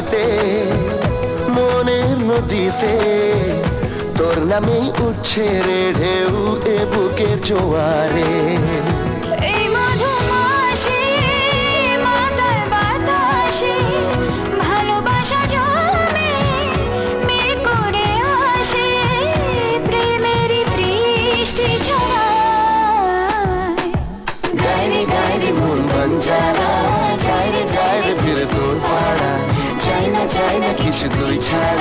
মাটিতে মনের নদীতে তোর নামেই উঠছে রে ঢেউ এ বুকের জোয়ারে। এই মধুমাসে মাতাল বাতাসে ভালোবাসা জমে মেঘ করে আসে প্রেমেরই বৃষ্টি ঝরায়। গাইরে গাইরে মন বঞ্জারা যায় রে ফিরে তোর পাড়া, চাই না কিছু তুই ছাড়া।